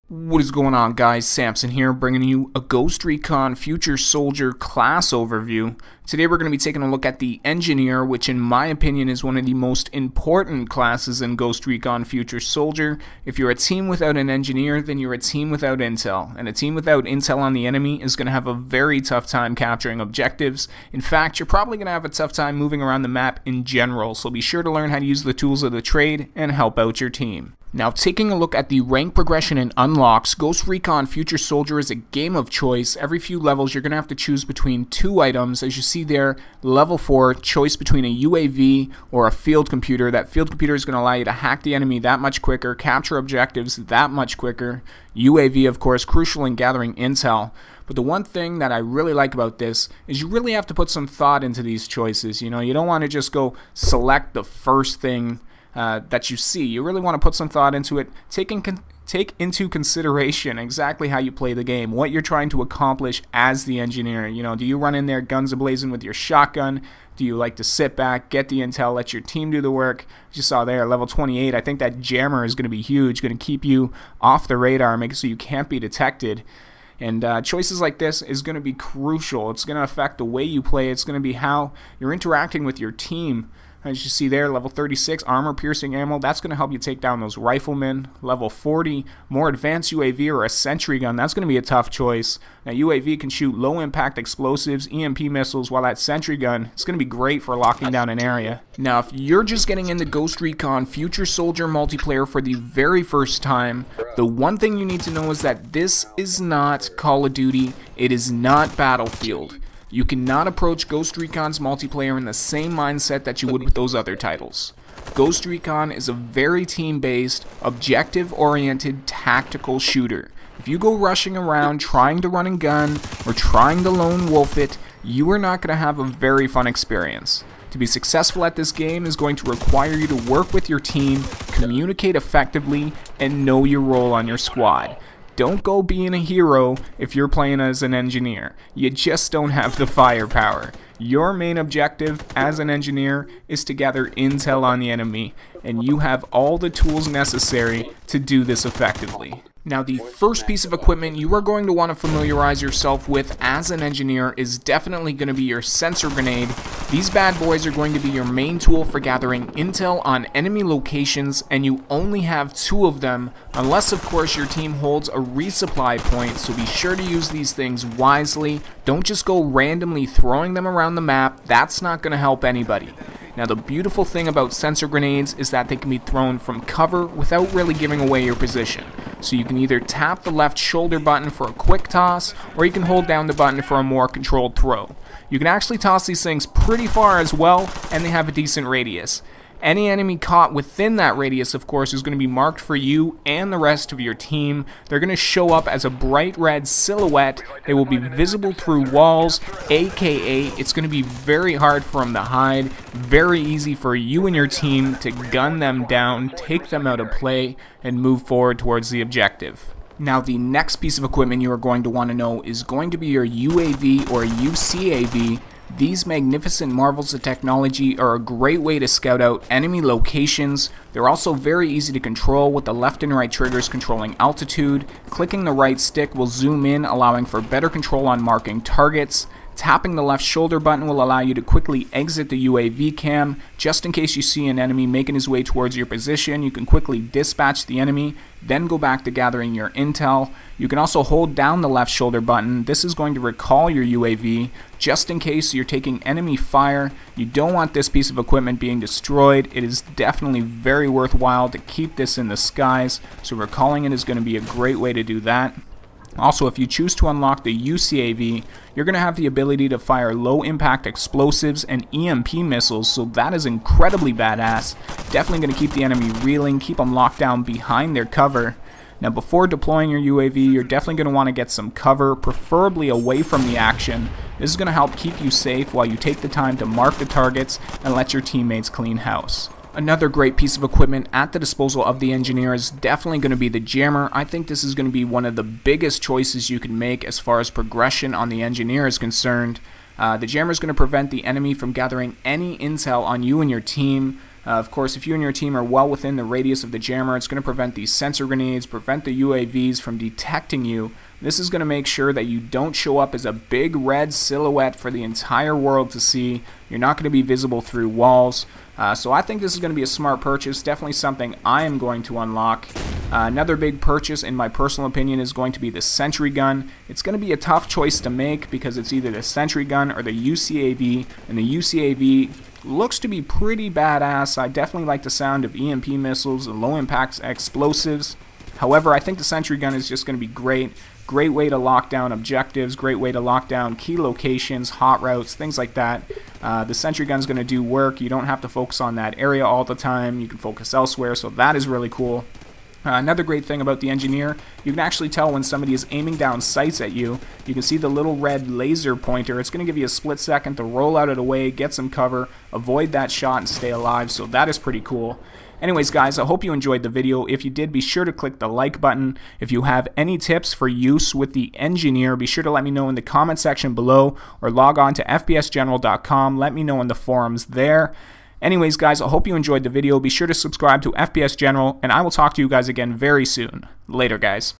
What is going on, guys? Samson here, bringing you a Ghost Recon Future Soldier class overview. Today we're going to be taking a look at the Engineer, which in my opinion is one of the most important classes in Ghost Recon Future Soldier. If you're a team without an Engineer, then you're a team without intel. And a team without intel on the enemy is going to have a very tough time capturing objectives. In fact, you're probably going to have a tough time moving around the map in general, so be sure to learn how to use the tools of the trade and help out your team. Now, taking a look at the rank progression and unlocks, Ghost Recon Future Soldier is a game of choice. Every few levels, you're going to have to choose between two items. As you see there, level 4, choice between a UAV or a field computer. That field computer is going to allow you to hack the enemy that much quicker, capture objectives that much quicker. UAV, of course, crucial in gathering intel. But the one thing that I really like about this is you really have to put some thought into these choices. You know, you don't want to just go select the first thing that you see. You really want to put some thought into it. Take into consideration exactly how you play the game, what you're trying to accomplish as the Engineer. You know, do you run in there guns a-blazing with your shotgun? Do you like to sit back, get the intel, let your team do the work? As you saw there, level 28, I think that jammer is going to be huge, going to keep you off the radar, make it so you can't be detected. And choices like this is going to be crucial. It's going to affect the way you play. It's going to be how you're interacting with your team. As you see there, level 36, armor-piercing ammo, that's going to help you take down those riflemen. Level 40, more advanced UAV or a sentry gun, that's going to be a tough choice. Now, UAV can shoot low-impact explosives, EMP missiles, while that sentry gun is going to be great for locking down an area. Now, if you're just getting into Ghost Recon Future Soldier multiplayer for the very first time, the one thing you need to know is that this is not Call of Duty, it is not Battlefield. You cannot approach Ghost Recon's multiplayer in the same mindset that you would with those other titles. Ghost Recon is a very team-based, objective-oriented, tactical shooter. If you go rushing around trying to run and gun or trying to lone wolf it, you are not going to have a very fun experience. To be successful at this game is going to require you to work with your team, communicate effectively, and know your role on your squad. Don't go being a hero if you're playing as an Engineer. You just don't have the firepower. Your main objective as an Engineer is to gather intel on the enemy, and you have all the tools necessary to do this effectively. Now, the first piece of equipment you are going to want to familiarize yourself with as an Engineer is definitely going to be your sensor grenade. These bad boys are going to be your main tool for gathering intel on enemy locations, and you only have 2 of them, unless of course your team holds a resupply point, so be sure to use these things wisely. Don't just go randomly throwing them around the map, that's not going to help anybody. Now, the beautiful thing about sensor grenades is that they can be thrown from cover without really giving away your position. So you can either tap the left shoulder button for a quick toss, or you can hold down the button for a more controlled throw. You can actually toss these things pretty far as well, and they have a decent radius. Any enemy caught within that radius, of course, is going to be marked for you and the rest of your team. They're going to show up as a bright red silhouette. They will be visible through walls, aka it's going to be very hard for them to hide, very easy for you and your team to gun them down, take them out of play, and move forward towards the objective. Now, the next piece of equipment you are going to want to know is going to be your UAV or UCAV. These magnificent marvels of technology are a great way to scout out enemy locations. They're also very easy to control with the left and right triggers controlling altitude. Clicking the right stick will zoom in, allowing for better control on marking targets. Tapping the left shoulder button will allow you to quickly exit the UAV cam. Just in case you see an enemy making his way towards your position, you can quickly dispatch the enemy, then go back to gathering your intel. You can also hold down the left shoulder button. This is going to recall your UAV, just in case you're taking enemy fire. You don't want this piece of equipment being destroyed. It is definitely very worthwhile to keep this in the skies, so recalling it is going to be a great way to do that. Also, if you choose to unlock the UCAV, you're going to have the ability to fire low-impact explosives and EMP missiles, so that is incredibly badass. Definitely going to keep the enemy reeling, keep them locked down behind their cover. Now, before deploying your UAV, you're definitely going to want to get some cover, preferably away from the action. This is going to help keep you safe while you take the time to mark the targets and let your teammates clean house. Another great piece of equipment at the disposal of the Engineer is definitely going to be the jammer. I think this is going to be one of the biggest choices you can make as far as progression on the Engineer is concerned. The jammer is going to prevent the enemy from gathering any intel on you and your team. Of course, if you and your team are well within the radius of the jammer, it's going to prevent these sensor grenades, prevent the UAVs from detecting you. This is going to make sure that you don't show up as a big red silhouette for the entire world to see. You're not going to be visible through walls. So I think this is going to be a smart purchase, definitely something I am going to unlock. Another big purchase, in my personal opinion, is going to be the sentry gun. It's going to be a tough choice to make because it's either the sentry gun or the UCAV, and the UCAV looks to be pretty badass. I definitely like the sound of EMP missiles and low impact explosives. However, I think the sentry gun is just going to be great. Great way to lock down objectives, great way to lock down key locations, hot routes, things like that. The sentry gun is going to do work. You don't have to focus on that area all the time. You can focus elsewhere, so that is really cool. Another great thing about the engineer, you can actually tell when somebody is aiming down sights at you. You can see the little red laser pointer. It's going to give you a split second to roll out of the way, get some cover, avoid that shot, and stay alive, so that is pretty cool. Anyways, guys, I hope you enjoyed the video. If you did, be sure to click the like button. If you have any tips for use with the engineer, be sure to let me know in the comment section below, or log on to FPSGeneral.com. Let me know in the forums there. Anyways, guys, I hope you enjoyed the video. Be sure to subscribe to FPS General, and I will talk to you guys again very soon. Later, guys.